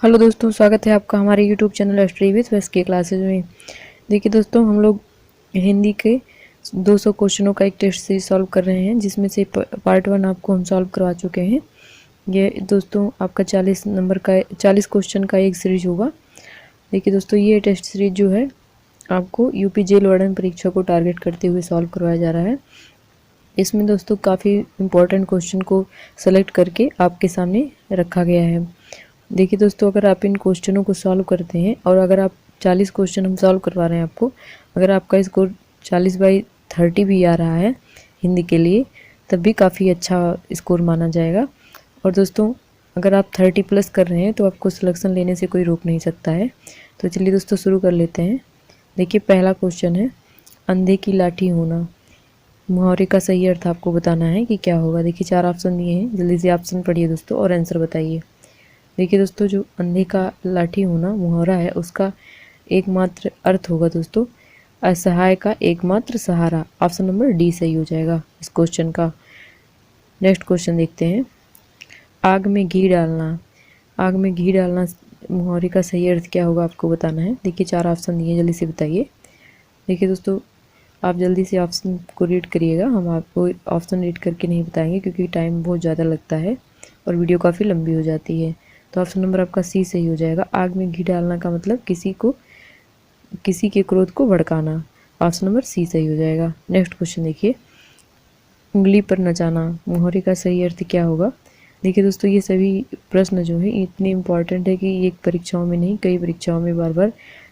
Hello दोस्तों, स्वागत है आपका हमारे यूट्यूब चैनल स्टडी विथ वेस के क्लासेज में। देखिए दोस्तों, हम लोग हिंदी के 200 क्वेश्चनों का एक टेस्ट सीरीज सॉल्व कर रहे हैं, जिसमें से पार्ट 1 आपको हम सॉल्व करवा चुके हैं। ये दोस्तों आपका 40 क्वेश्चन का एक सीरीज होगा। देखिए दोस्तों, ये टेस्ट सीरीज जो है आपको यूपी जेल वार्डन परीक्षा को टारगेट करते हुए सॉल्व करवाया जा रहा है। इसमें दोस्तों काफ़ी इम्पोर्टेंट क्वेश्चन को सेलेक्ट करके आपके सामने रखा गया है। देखिए दोस्तों, अगर आप इन क्वेश्चनों को सॉल्व करते हैं और अगर आप 40 क्वेश्चन हम सॉल्व करवा रहे हैं आपको, अगर आपका स्कोर 40/30 भी आ रहा है हिंदी के लिए, तब भी काफ़ी अच्छा स्कोर माना जाएगा। और दोस्तों, अगर आप 30 प्लस कर रहे हैं तो आपको सिलेक्शन लेने से कोई रोक नहीं सकता है। तो चलिए दोस्तों शुरू कर लेते हैं। देखिए, पहला क्वेश्चन है, अंधे की लाठी होना। मुहावरे का सही अर्थ आपको बताना है कि क्या होगा। देखिए, 4 ऑप्शन दिए हैं, जल्दी से ऑप्शन पढ़िए दोस्तों और आंसर बताइए। देखिए दोस्तों, जो अंधे का लाठी होना मुहावरा है, उसका एकमात्र अर्थ होगा दोस्तों असहाय का एकमात्र सहारा। ऑप्शन नंबर डी सही हो जाएगा इस क्वेश्चन का। नेक्स्ट क्वेश्चन देखते हैं, आग में घी डालना। आग में घी डालना मुहावरे का सही अर्थ क्या होगा आपको बताना है। देखिए, 4 ऑप्शन दिए, जल्दी से बताइए। देखिए दोस्तों, आप जल्दी से ऑप्शन को रीड करिएगा, हम आपको ऑप्शन रीड करके नहीं बताएंगे क्योंकि टाइम बहुत ज़्यादा लगता है और वीडियो काफ़ी लंबी हो जाती है। तो ऑप्शन नंबर आपका सी सही हो जाएगा। आग में घी डालना का मतलब किसी के क्रोध को भड़काना। ऑप्शन नंबर सी सही हो जाएगा। नेक्स्ट क्वेश्चन देखिए, उंगली पर नचाना। मुहावरे का सही अर्थ क्या होगा। देखिए दोस्तों, ये सभी प्रश्न जो है इतने इम्पॉर्टेंट है कि ये परीक्षाओं में नहीं, कई परीक्षाओं में बार बार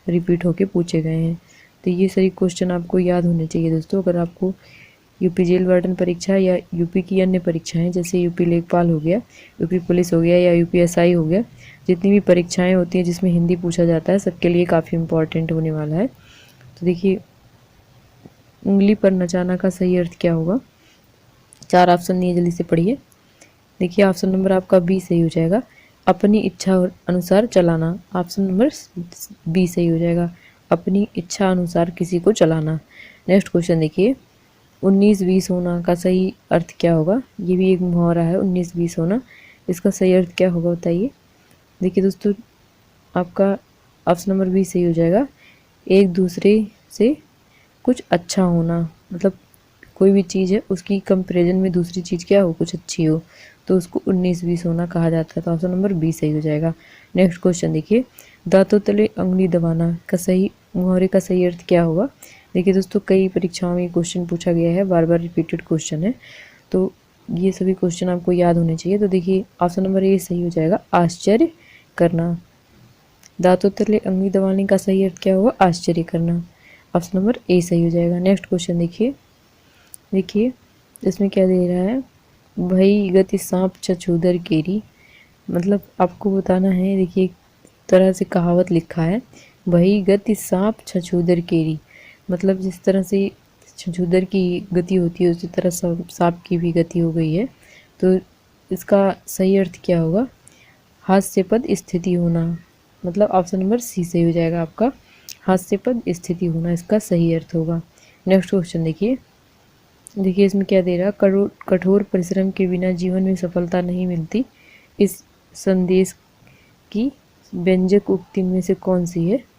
रिपीट होके पूछे गए हैं। तो ये सभी क्वेश्चन आपको याद होने चाहिए दोस्तों। अगर आपको यूपी जेल वार्डन परीक्षा या यूपी की अन्य परीक्षाएं जैसे यूपी लेखपाल हो गया, यूपी पुलिस हो गया या यूपी एसआई हो गया, जितनी भी परीक्षाएं होती हैं जिसमें हिंदी पूछा जाता है, सबके लिए काफ़ी इम्पॉर्टेंट होने वाला है। तो देखिए, उंगली पर नचाना का सही अर्थ क्या होगा। 4 ऑप्शन दिए, जल्दी से पढ़िए। देखिए, ऑप्शन नंबर आपका बी सही हो जाएगा, अपनी इच्छा अनुसार चलाना। ऑप्शन नंबर बी सही हो जाएगा, अपनी इच्छा अनुसार किसी को चलाना। नेक्स्ट क्वेश्चन देखिए, 19-20 होना का सही अर्थ क्या होगा। ये भी एक मुहावरा है, 19-20 होना, इसका सही अर्थ क्या होगा बताइए। देखिए दोस्तों, आपका ऑप्शन नंबर बी सही हो जाएगा, एक दूसरे से कुछ अच्छा होना। मतलब कोई भी चीज़ है उसकी कंपैरिजन में दूसरी चीज़ क्या हो, कुछ अच्छी हो, तो उसको 19-20 होना कहा जाता है। तो ऑप्शन नंबर बी सही हो जाएगा। नेक्स्ट क्वेश्चन देखिए, दांतों तले उंगली दबाना का सही मुहावरे का सही अर्थ क्या होगा। देखिए दोस्तों, कई परीक्षाओं में क्वेश्चन पूछा गया है, बार बार रिपीटेड क्वेश्चन है, तो ये सभी क्वेश्चन आपको याद होने चाहिए। तो देखिए, ऑप्शन नंबर ए सही हो जाएगा, आश्चर्य करना। दांतों तले उंगली दबाने का सही अर्थ क्या होगा, आश्चर्य करना। ऑप्शन नंबर ए सही हो जाएगा। नेक्स्ट क्वेश्चन देखिए, देखिए इसमें क्या दे रहा है, भई गति सांप छछूदर केरी। मतलब आपको बताना है। देखिए, एक तरह से कहावत लिखा है, भई गति सांप छछूदर केरी। मतलब जिस तरह से छछूदर की गति होती है उसी तरह सांप की भी गति हो गई है। तो इसका सही अर्थ क्या होगा, हास्यास्पद स्थिति होना। मतलब ऑप्शन नंबर सी सही हो जाएगा आपका, हास्यास्पद स्थिति होना इसका सही अर्थ होगा। नेक्स्ट क्वेश्चन देखिए, देखिए इसमें क्या दे रहा है, कठोर परिश्रम के बिना जीवन में सफलता नहीं मिलती। इस संदेश की व्यंजक उक्ति में से कौन सी है।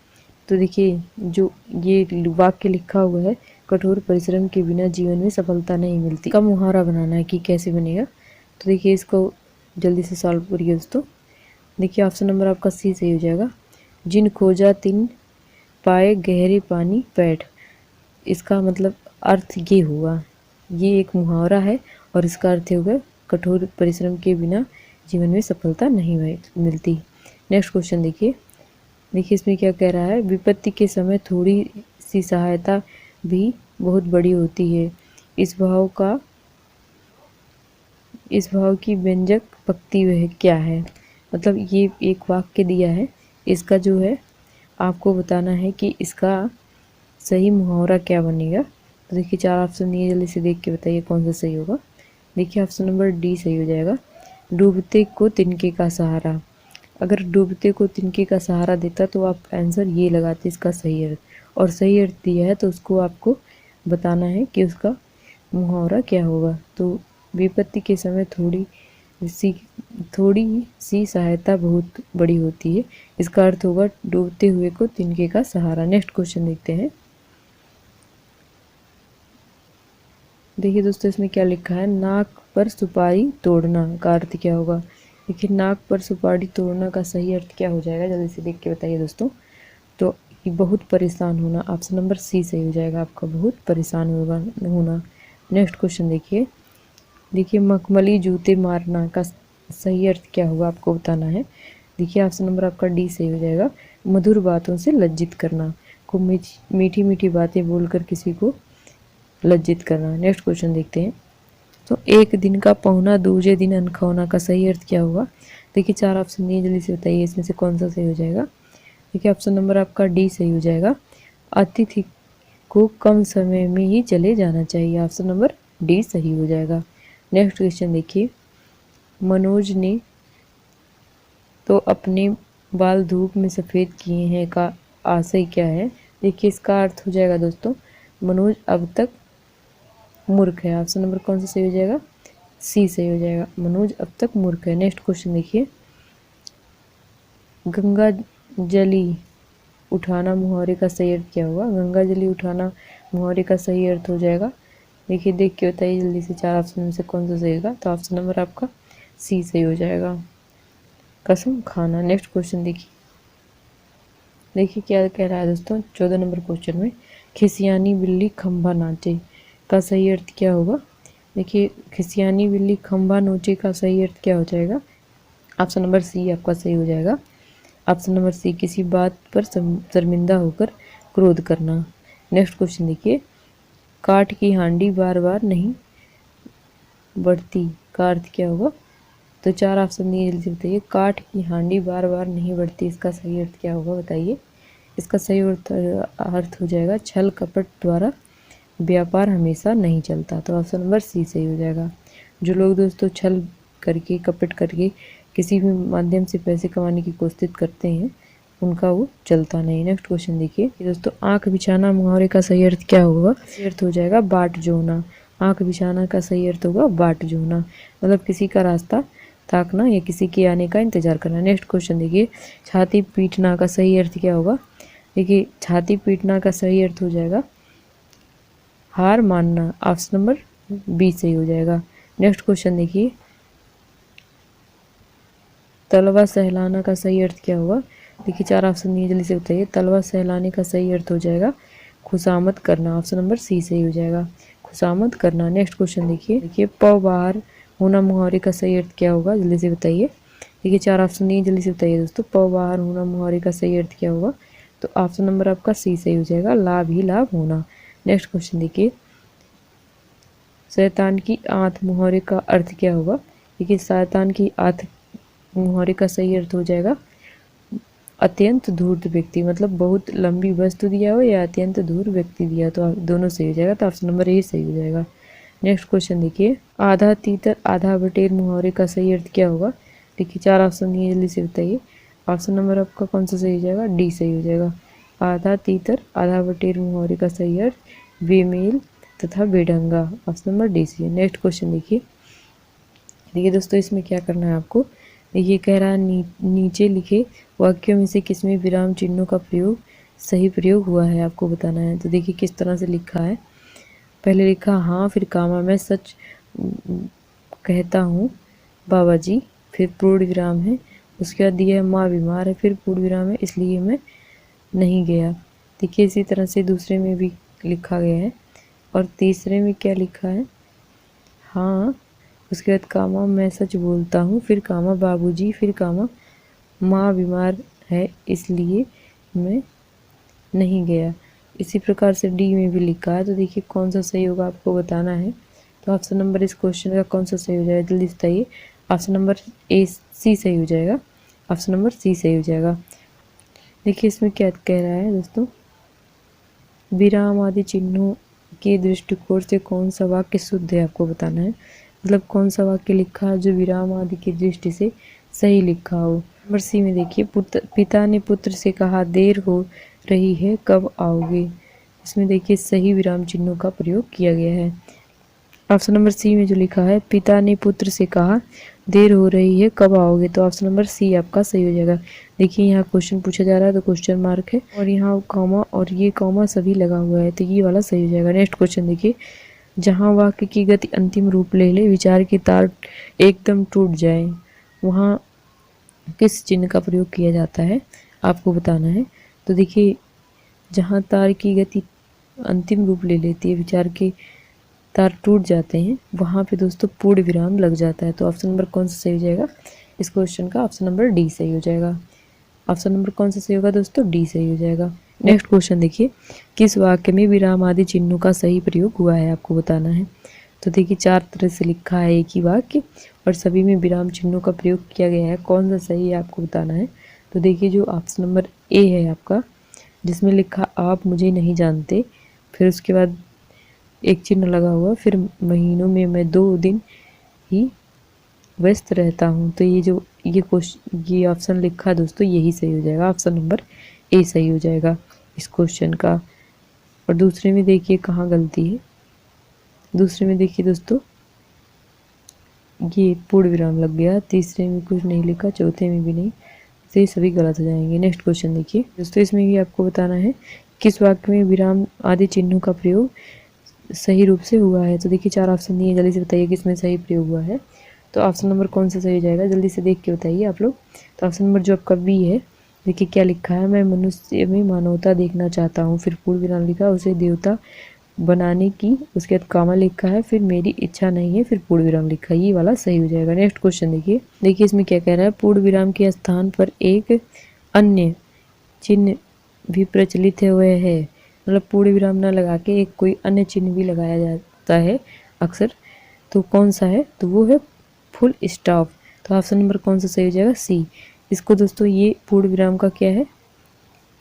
तो देखिए, जो ये वाक्य लिखा हुआ है, कठोर परिश्रम के बिना जीवन में सफलता नहीं मिलती, का मुहावरा बनाना है कि कैसे बनेगा। तो देखिए, इसको जल्दी से सॉल्व करिए दोस्तों। देखिए, ऑप्शन नंबर आपका सी सही हो जाएगा, जिन खोजा तिन पाए गहरे पानी पैठ। इसका मतलब अर्थ ये हुआ, ये एक मुहावरा है और इसका अर्थ होगा कठोर परिश्रम के बिना जीवन में सफलता नहीं मिलती। नेक्स्ट क्वेश्चन देखिए, देखिए इसमें क्या कह रहा है, विपत्ति के समय थोड़ी सी सहायता भी बहुत बड़ी होती है। इस भाव की व्यंजक पंक्ति वह क्या है। मतलब ये एक वाक्य दिया है, इसका जो है आपको बताना है कि इसका सही मुहावरा क्या बनेगा। तो देखिए, 4 ऑप्शन दिए, जल्दी से देख के बताइए कौन सा सही होगा। देखिए, ऑप्शन नंबर डी सही हो जाएगा, डूबते को तिनके का सहारा। अगर डूबते को तिनके का सहारा देता तो आप आंसर ये लगाते इसका सही अर्थ, और सही अर्थ दिया है तो उसको आपको बताना है कि उसका मुहावरा क्या होगा। तो विपत्ति के समय थोड़ी सी थोड़ी सी सहायता बहुत बड़ी होती है। इसका अर्थ होगा डूबते हुए को तिनके का सहारा। नेक्स्ट क्वेश्चन देखते हैं। देखिए दोस्तों इसमें क्या लिखा है, नाक पर सुपारी तोड़ना का अर्थ क्या होगा। देखिए नाक पर सुपारी तोड़ना का सही अर्थ क्या हो जाएगा, जल्दी से देख के बताइए दोस्तों। तो ये बहुत परेशान होना, ऑप्शन नंबर सी सही हो जाएगा आपका, बहुत परेशान होना। नेक्स्ट क्वेश्चन देखिए। देखिए मखमली जूते मारना का सही अर्थ क्या होगा आपको बताना है। देखिए ऑप्शन नंबर आपका डी सही हो जाएगा, मधुर बातों से लज्जित करना, खूब मीठी मीठी बातें बोलकर किसी को लज्जित करना। नेक्स्ट क्वेश्चन देखते हैं। तो एक दिन का पहुना दूसरे दिन अनखौना का सही अर्थ क्या होगा। देखिए 4 ऑप्शन दिए, जल्दी से बताइए इसमें से कौन सा सही हो जाएगा। देखिए ऑप्शन नंबर आपका डी सही हो जाएगा, अतिथि को कम समय में ही चले जाना चाहिए। ऑप्शन नंबर डी सही हो जाएगा। नेक्स्ट क्वेश्चन देखिए। मनोज ने तो अपने बाल धूप में सफ़ेद किए हैं का आशय क्या है। देखिए इसका अर्थ हो जाएगा दोस्तों, मनोज अब तक मूर्ख है। ऑप्शन नंबर कौन सा सही हो जाएगा, सी सही हो जाएगा, मनोज अब तक मूर्ख है। नेक्स्ट क्वेश्चन देखिए। गंगा जली उठाना मुहावरे का सही अर्थ क्या होगा। गंगा जली उठाना मुहावरे का सही अर्थ हो जाएगा। देखिए देख के बताइए जल्दी से 4 ऑप्शन में से कौन सा सही होगा। तो ऑप्शन नंबर आपका सी सही हो जाएगा, कसम खाना। नेक्स्ट क्वेश्चन देखिए। देखिए क्या कह रहा है दोस्तों 14 नंबर क्वेश्चन में, खिसियानी बिल्ली खंभा नाचे का सही अर्थ क्या होगा। देखिए खिसियानी बिल्ली खंभा नोचे का सही अर्थ क्या हो जाएगा। ऑप्शन नंबर सी आपका सही हो जाएगा, ऑप्शन नंबर सी, किसी बात पर शर्मिंदा होकर क्रोध करना। नेक्स्ट क्वेश्चन देखिए। काठ की हांडी बार बार नहीं बढ़ती का अर्थ क्या होगा। तो 4 ऑप्शन दिए, जल्दी बताइए। काठ की हांडी बार बार नहीं बढ़ती, इसका सही अर्थ क्या होगा बताइए। इसका सही अर्थ हो जाएगा, छल कपट द्वारा व्यापार हमेशा नहीं चलता। तो ऑप्शन नंबर सी सही हो जाएगा। जो लोग दोस्तों छल करके कपट करके किसी भी माध्यम से पैसे कमाने की कोशिश करते हैं उनका वो चलता नहीं। नेक्स्ट क्वेश्चन देखिए दोस्तों। आंख बिछाना मुहावरे का सही अर्थ क्या होगा। सही अर्थ हो जाएगा बाट जोना। आंख बिछाना का सही अर्थ होगा बाट जोना, मतलब किसी का रास्ता ताकना या किसी के आने का इंतजार करना। नेक्स्ट क्वेश्चन देखिए। छाती पीटना का सही अर्थ क्या होगा। देखिए छाती पीटना का सही अर्थ हो जाएगा हार मानना। ऑप्शन नंबर बी सही हो जाएगा। नेक्स्ट क्वेश्चन देखिए। तलवा सहलाना का सही अर्थ क्या होगा। देखिए 4 ऑप्शन दिए, जल्दी से बताइए। तलवा सहलाने का सही अर्थ हो जाएगा खुशामद करना। ऑप्शन नंबर सी सही हो जाएगा, खुशामद करना। नेक्स्ट क्वेश्चन देखिए। प बाहर होना मुहावरे का सही अर्थ क्या होगा, जल्दी से बताइए। देखिए 4 ऑप्शन दिए, जल्दी से बताइए दोस्तों। प बाहर होना मुहावरे का सही अर्थ क्या होगा। तो ऑप्शन नंबर आपका सी सही हो जाएगा, लाभ ही लाभ होना। नेक्स्ट क्वेश्चन देखिए। शैतान की आंत मुहावरे का अर्थ क्या होगा। देखिए शैतान की आंत मुहावरे का सही अर्थ हो जाएगा अत्यंत धूर्त व्यक्ति, मतलब बहुत लंबी वस्तु दिया हो या अत्यंत धूर्त व्यक्ति दिया, तो दोनों सही हो जाएगा। तो ऑप्शन नंबर ए सही हो जाएगा। नेक्स्ट क्वेश्चन देखिए। आधा तीतर आधा बटेर मुहावरे का सही अर्थ क्या होगा। देखिए 4 ऑप्शन दिए, जल्दी से बताइए। ऑप्शन नंबर आपका कौन सा सही हो जाएगा, डी सही हो जाएगा। आधा तीतर आधा बटेर मुहावरे का सही अर्थ बेमेल तथा बेढंगा। ऑप्शन नंबर डी सही है। नेक्स्ट क्वेश्चन देखिए दोस्तों इसमें क्या करना है आपको। ये कह रहा है नीचे लिखे वाक्यों में से किसमें विराम चिन्हों का प्रयोग सही प्रयोग हुआ है, आपको बताना है। तो देखिए किस तरह से लिखा है। पहले लिखा हाँ, फिर कामा मैं सच कहता हूँ बाबा जी, फिर पूर्ण विराम है। उसके बाद दिया है माँ बीमार है, फिर पूर्ण विराम है इसलिए मैं नहीं गया। देखिए इसी तरह से दूसरे में भी लिखा गया है। और तीसरे में क्या लिखा है, हाँ, उसके बाद कामा मैं सच बोलता हूँ, फिर कामा बाबूजी, फिर कामा माँ बीमार है इसलिए मैं नहीं गया। इसी प्रकार से डी में भी लिखा है। तो देखिए कौन सा सही होगा आपको बताना है। तो ऑप्शन नंबर इस क्वेश्चन का कौन सा सही हो जाएगा, जल्दी बताइए। ऑप्शन नंबर ए सी सही हो जाएगा, ऑप्शन नंबर सी सही हो जाएगा। देखिए इसमें क्या कह रहा है दोस्तों। विराम आदि चिन्हों के दृष्टिकोण से कौन सा वाक्य शुद्ध है, आपको बताना है। मतलब कौन सा वाक्य लिखा है जो विराम आदि की दृष्टि से सही लिखा हो। नंबर सी में देखिए। पिता ने पुत्र से कहा देर हो रही है कब आओगे। इसमें देखिए सही विराम चिन्हों का प्रयोग किया गया है। ऑप्शन नंबर सी में जो लिखा है, पिता ने पुत्र से कहा देर हो रही है कब आओगे, तो ऑप्शन नंबर सी आपका सही हो जाएगा। देखिए यहाँ क्वेश्चन पूछा जा रहा है तो क्वेश्चन मार्क है और यहाँ कॉमा और ये कॉमा सभी लगा हुआ है, तो ये वाला सही हो जाएगा। नेक्स्ट क्वेश्चन देखिए, जहाँ वाक्य की गति अंतिम रूप ले ले, विचार की तार एकदम टूट जाए, वहाँ किस चिन्ह का प्रयोग किया जाता है आपको बताना है। तो देखिए जहाँ तार की गति अंतिम रूप ले लेती है, विचार के तार टूट जाते हैं, वहाँ पे दोस्तों पूर्ण विराम लग जाता है। तो ऑप्शन नंबर कौन सा सही हो जाएगा इस क्वेश्चन का? ऑप्शन नंबर डी सही हो जाएगा। ऑप्शन नंबर कौन सा सही होगा दोस्तों? डी सही हो जाएगा। नेक्स्ट क्वेश्चन देखिए, किस वाक्य में विराम आदि चिन्हों का सही प्रयोग हुआ है आपको बताना है। तो देखिए 4 तरह से लिखा है एक ही वाक्य और सभी में विराम चिन्हों का प्रयोग किया गया है, कौन सा सही है आपको बताना है। तो देखिए जो ऑप्शन नंबर ए है आपका, जिसमें लिखा आप मुझे नहीं जानते, फिर उसके बाद एक चिन्ह लगा हुआ, फिर महीनों में मैं 2 दिन ही व्यस्त रहता हूँ, तो ये जो ये ऑप्शन लिखा है दोस्तों, यही सही हो जाएगा। ऑप्शन नंबर ए सही हो जाएगा इस क्वेश्चन का। और दूसरे में देखिए कहाँ गलती है, दूसरे में देखिए दोस्तों ये पूर्ण विराम लग गया, तीसरे में कुछ नहीं लिखा, चौथे में भी नहीं, तो ये सभी गलत हो जाएंगे। नेक्स्ट क्वेश्चन देखिए दोस्तों, इसमें भी आपको बताना है किस वाक्य में विराम आदि चिन्हों का प्रयोग सही रूप से हुआ है। तो देखिए 4 ऑप्शन दिए, जल्दी से बताइए किसमें सही प्रयोग हुआ है। तो ऑप्शन नंबर कौन सा सही हो जाएगा, जल्दी से देख के बताइए आप लोग। तो ऑप्शन नंबर जो आपका बी है, देखिए क्या लिखा है, मैं मनुष्य में मानवता देखना चाहता हूँ, फिर पूर्ण विराम लिखा, उसे देवता बनाने की, उसके बाद कामा लिखा है, फिर मेरी इच्छा नहीं है, फिर पूर्ण विराम लिखा है, ये वाला सही हो जाएगा। नेक्स्ट क्वेश्चन देखिए, देखिए इसमें क्या कह रहा है, पूर्ण विराम के स्थान पर एक अन्य चिन्ह भी प्रचलित हुए है, मतलब पूर्ण विराम ना लगा के एक कोई अन्य चिन्ह भी लगाया जाता है अक्सर, तो कौन सा है, तो वो है फुल स्टॉप। तो ऑप्शन नंबर कौन सा सही हो जाएगा? सी। इसको दोस्तों ये पूर्ण विराम का क्या है,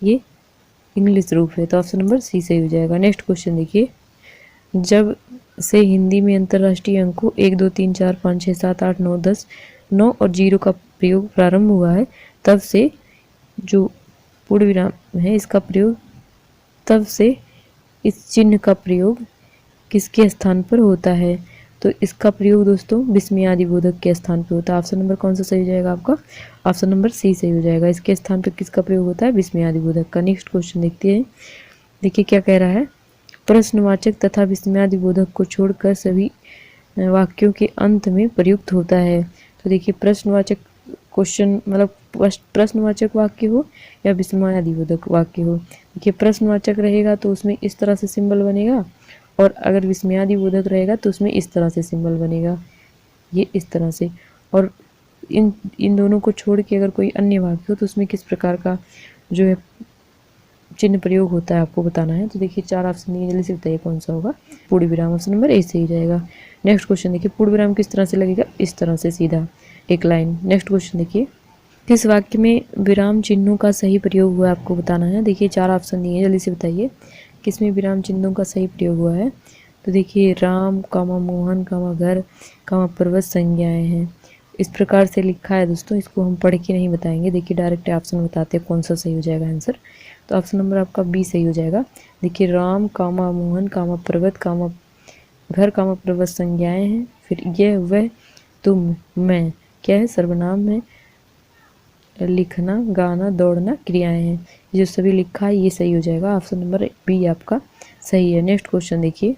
ये इंग्लिश रूप है, तो ऑप्शन नंबर सी सही हो जाएगा। नेक्स्ट क्वेश्चन देखिए, जब से हिंदी में अंतर्राष्ट्रीय अंकों 1 2 3 4 5 6 7 8 9 10 9 और 0 का प्रयोग प्रारंभ हुआ है, तब से जो पूर्ण विराम है इसका प्रयोग, तब से इस चिन्ह का प्रयोग किसके स्थान पर होता है। तो इसका प्रयोग दोस्तों विस्मयादिबोधक के स्थान पर होता है। ऑप्शन नंबर कौन सा सही हो जाएगा आपका? ऑप्शन नंबर सी सही हो जाएगा। इसके स्थान पर किसका प्रयोग होता है? विस्मयादिबोधक का। नेक्स्ट क्वेश्चन देखते हैं, देखिए क्या कह रहा है, प्रश्नवाचक तथा विस्मयादिबोधक को छोड़कर सभी वाक्यों के अंत में प्रयुक्त होता है। तो देखिए प्रश्नवाचक क्वेश्चन मतलब प्रश्नवाचक वाक्य हो या विस्मयादिबोधक वाक्य हो, देखिए प्रश्नवाचक रहेगा तो उसमें इस तरह से सिंबल बनेगा, और अगर विस्मयादिबोधक रहेगा तो उसमें इस तरह से सिंबल बनेगा, ये इस तरह से। और इन दोनों को छोड़ के अगर कोई अन्य वाक्य हो तो उसमें किस प्रकार का जो है चिन्ह प्रयोग होता है आपको बताना है। तो देखिए 4 ऑप्शन दिए, जल्दी से बताइए कौन सा होगा। पूर्ण विराम ऑप्शन नंबर ए सही हो जाएगा। नेक्स्ट क्वेश्चन देखिए, पूर्ण विराम किस तरह से लगेगा? इस तरह से सीधा एक लाइन। नेक्स्ट क्वेश्चन देखिए, किस वाक्य में विराम चिन्हों का सही प्रयोग हुआ है आपको बताना है। देखिए 4 ऑप्शन दिए हैं, जल्दी से बताइए किसमें विराम चिन्हों का सही प्रयोग हुआ है। तो देखिए राम कामा मोहन कामा घर कामा पर्वत संज्ञाएं हैं, इस प्रकार से लिखा है दोस्तों, इसको हम पढ़ के नहीं बताएंगे। देखिए डायरेक्ट ऑप्शन बताते हैं कौन सा सही हो जाएगा आंसर। तो ऑप्शन नंबर आपका बी सही हो जाएगा। देखिए राम कामा मोहन कामा पर्वत कामा घर कामा पर्वत संज्ञाएं हैं, फिर यह वह तुम मैं क्या है, सर्वनाम है, लिखना गाना दौड़ना क्रियाएं हैं, जो सभी लिखा है ये सही हो जाएगा। ऑप्शन नंबर बी आपका सही है। नेक्स्ट क्वेश्चन देखिए,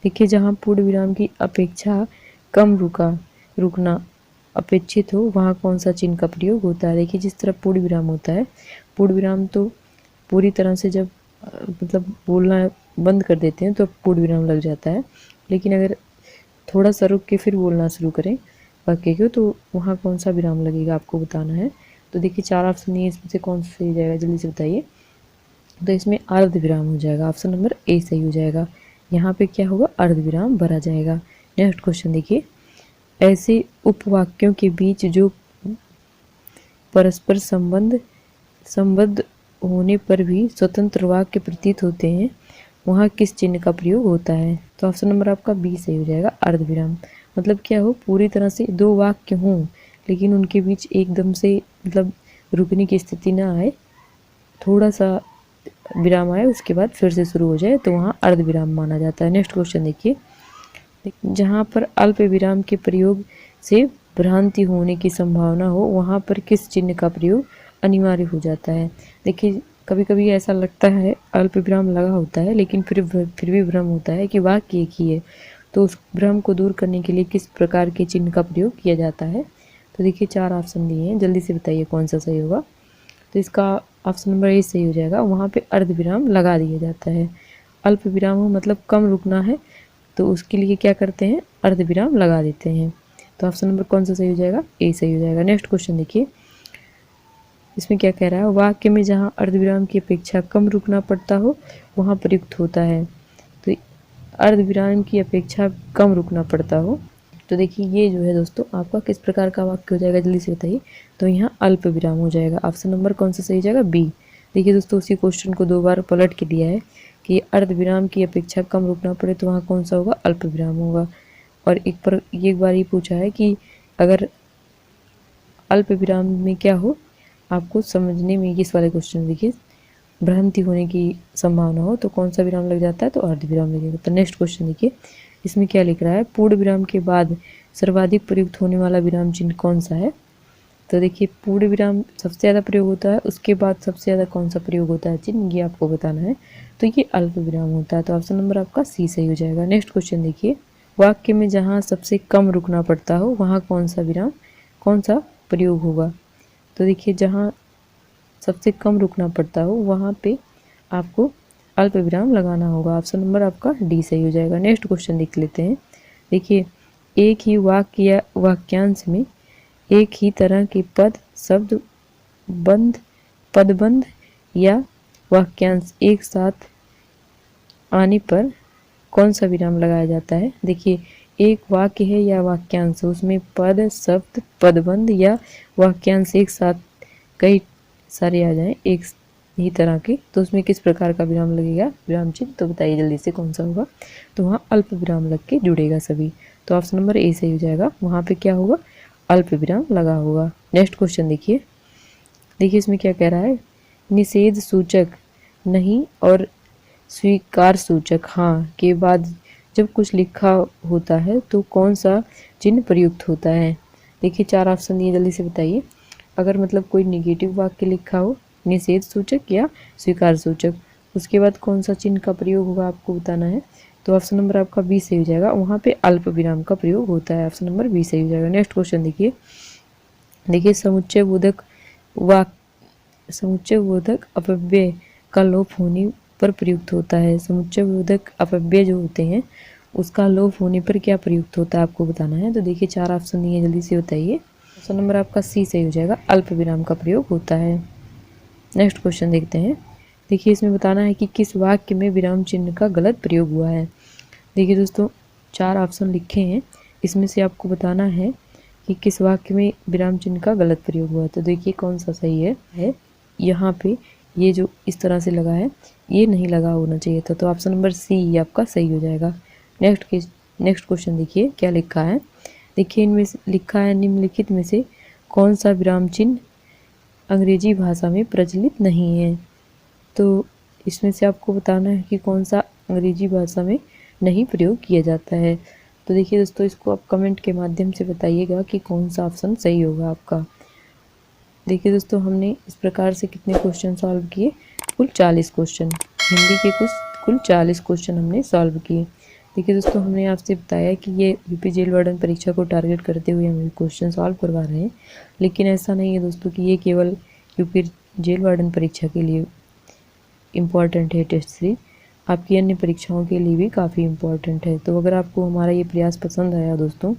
देखिए जहाँ पूर्ण विराम की अपेक्षा कम रुकना अपेक्षित हो, वहाँ कौन सा चिन्ह का प्रयोग होता है। देखिए जिस तरह पूर्ण विराम होता है, पूर्ण विराम तो पूरी तरह से जब मतलब बोलना बंद कर देते हैं तो पूर्ण विराम लग जाता है, लेकिन अगर थोड़ा सा रुक के फिर बोलना शुरू करें वाक्य को, तो वहाँ कौन सा विराम लगेगा आपको बताना है। तो देखिए 4 ऑप्शन नहीं है, इसमें से कौन सा सही हो जाएगा, जल्दी से बताइए। तो इसमें अर्ध विराम हो जाएगा, ऑप्शन नंबर ए सही हो जाएगा। यहाँ पे क्या होगा, अर्ध विराम भरा जाएगा। नेक्स्ट क्वेश्चन देखिए, ऐसे उपवाक्यों के बीच जो परस्पर संबद्ध होने पर भी स्वतंत्र वाक्य प्रतीत होते हैं, वहाँ किस चिन्ह का प्रयोग होता है। तो ऑप्शन नंबर आपका बी सही हो जाएगा, अर्ध विराम। मतलब क्या हो, पूरी तरह से 2 वाक्य हों लेकिन उनके बीच एकदम से मतलब रुकने की स्थिति ना आए, थोड़ा सा विराम आए उसके बाद फिर से शुरू हो जाए, तो वहाँ अर्ध विराम माना जाता है। नेक्स्ट क्वेश्चन देखिए, जहाँ पर अल्प विराम के प्रयोग से भ्रांति होने की संभावना हो वहाँ पर किस चिन्ह का प्रयोग अनिवार्य हो जाता है। देखिए कभी कभी ऐसा लगता है अल्प विराम लगा होता है लेकिन फिर भी भ्रम होता है कि वाक्य एक ही है, तो उस भ्रम को दूर करने के लिए किस प्रकार के चिन्ह का प्रयोग किया जाता है। तो देखिए 4 ऑप्शन दिए हैं, जल्दी से बताइए कौन सा सही होगा। तो इसका ऑप्शन नंबर ए सही हो जाएगा, वहाँ पे अर्ध विराम लगा दिया जाता है। अल्प विराम हो मतलब कम रुकना है, तो उसके लिए क्या करते हैं, अर्ध विराम लगा देते हैं। तो ऑप्शन नंबर कौन सा सही हो जाएगा, ए सही हो जाएगा। नेक्स्ट क्वेश्चन देखिए, इसमें क्या कह रहा है, वाक्य में जहाँ अर्धविराम की अपेक्षा कम रुकना पड़ता हो वहाँ प्रयुक्त होता है। तो अर्धविराम की अपेक्षा कम रुकना पड़ता हो, तो देखिए ये जो है दोस्तों आपका किस प्रकार का वाक्य हो जाएगा, जल्दी से बताइए। तो यहाँ अल्प विराम हो जाएगा। ऑप्शन नंबर कौन सा सही हो जाएगा, बी। देखिए दोस्तों उसी क्वेश्चन को 2 बार पलट के दिया है कि अर्धविराम की अपेक्षा कम रुकना पड़े तो वहाँ कौन सा होगा, अल्प विराम होगा। और एक बार ये पूछा है कि अगर अल्प विराम में क्या हो, आपको समझने में इस वाले क्वेश्चन देखिए भ्रांति होने की संभावना हो तो कौन सा विराम लग जाता है, तो अर्ध विराम लगेगा। तो नेक्स्ट क्वेश्चन देखिए, इसमें क्या लिख रहा है, पूर्ण विराम के बाद सर्वाधिक प्रयुक्त होने वाला विराम चिन्ह कौन सा है। तो देखिए पूर्ण विराम सबसे ज़्यादा प्रयोग होता है, उसके बाद सबसे ज़्यादा कौन सा प्रयोग होता है चिन्ह, ये आपको बताना है। तो ये अल्प विराम होता है। तो ऑप्शन नंबर आपका सी सही हो जाएगा। नेक्स्ट क्वेश्चन देखिए, वाक्य में जहाँ सबसे कम रुकना पड़ता हो वहाँ कौन सा विराम, कौन सा प्रयोग होगा। तो देखिए जहाँ सबसे कम रुकना पड़ता हो वहाँ पे आपको अल्प विराम लगाना होगा। ऑप्शन नंबर आपका डी सही हो जाएगा। नेक्स्ट क्वेश्चन देख लेते हैं। देखिए एक ही वाक्य या वाक्यांश में एक ही तरह के पद, शब्द, बंध, पदबंध या वाक्यांश एक साथ आने पर कौन सा विराम लगाया जाता है। देखिए एक वाक्य है या वाक्यांश, उसमें पद, शब्द, पदबंध या वाक्यांश एक साथ कई सारे आ जाएं एक ही तरह के, तो उसमें किस प्रकार का विराम लगेगा, विराम चिन्ह। तो बताइए जल्दी से कौन सा होगा। तो वहाँ अल्प विराम लग के जुड़ेगा सभी। तो ऑप्शन नंबर ए सही हो जाएगा, वहाँ पे क्या होगा, अल्प विराम लगा होगा। नेक्स्ट क्वेश्चन देखिए, इसमें क्या कह रहा है, निषेध सूचक नहीं और स्वीकार सूचक हाँ के बाद जब कुछ लिखा होता है तो कौन सा चिन्ह प्रयुक्त होता है। देखिए 4 ऑप्शन दिए, जल्दी से बताइए। अगर मतलब कोई निगेटिव वाक्य लिखा हो, निषेध सूचक या स्वीकार सूचक, उसके बाद कौन सा चिन्ह का प्रयोग होगा आपको बताना है। तो ऑप्शन नंबर आपका बी सही हो जाएगा, वहाँ पे अल्प विराम का प्रयोग होता है। ऑप्शन नंबर बी सही हो जाएगा। नेक्स्ट क्वेश्चन देखिए समुच्चय बोधक अपव्यय का लोप होने पर प्रयुक्त होता है। समुच्चय बोधक अपव्यय जो होते हैं उसका लोप होने पर क्या प्रयुक्त होता है आपको बताना है। तो देखिए 4 ऑप्शन दिए, जल्दी से बताइए। ऑप्शन नंबर आपका सी सही हो जाएगा, अल्प विराम का प्रयोग होता है। नेक्स्ट क्वेश्चन देखते हैं। देखिए इसमें बताना है कि किस वाक्य में विराम चिन्ह का गलत प्रयोग हुआ है। देखिए दोस्तों 4 ऑप्शन लिखे हैं, इसमें से आपको बताना है कि किस वाक्य में विराम चिन्ह का गलत प्रयोग हुआ है। तो देखिए कौन सा सही है। यहाँ पे ये जो इस तरह से लगा है ये नहीं लगा होना चाहिए था, तो ऑप्शन नंबर सी आपका सही हो जाएगा। नेक्स्ट क्वेश्चन देखिए क्या लिखा है। देखिए इनमें लिखा है निम्नलिखित में से कौन सा विराम चिन्ह अंग्रेजी भाषा में प्रचलित नहीं है। तो इसमें से आपको बताना है कि कौन सा अंग्रेजी भाषा में नहीं प्रयोग किया जाता है। तो देखिए दोस्तों इसको आप कमेंट के माध्यम से बताइएगा कि कौन सा ऑप्शन सही होगा आपका। देखिए दोस्तों हमने इस प्रकार से कितने क्वेश्चन सॉल्व किए, कुल 40 क्वेश्चन, हिंदी के कुल 40 क्वेश्चन हमने सॉल्व किए। देखिए दोस्तों हमने आपसे बताया कि ये यूपी जेल वार्डन परीक्षा को टारगेट करते हुए हम क्वेश्चन सॉल्व करवा रहे हैं, लेकिन ऐसा नहीं है दोस्तों कि ये केवल यूपी जेल वार्डन परीक्षा के लिए इम्पॉर्टेंट है टेस्ट सीरीज, आपकी अन्य परीक्षाओं के लिए भी काफ़ी इम्पॉर्टेंट है। तो अगर आपको हमारा ये प्रयास पसंद आया दोस्तों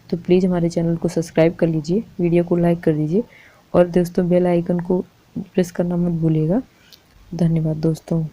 तो प्लीज़ हमारे चैनल को सब्सक्राइब कर लीजिए, वीडियो को लाइक कर दीजिए और दोस्तों बेल आइकन को प्रेस करना मत भूलिएगा। धन्यवाद दोस्तों।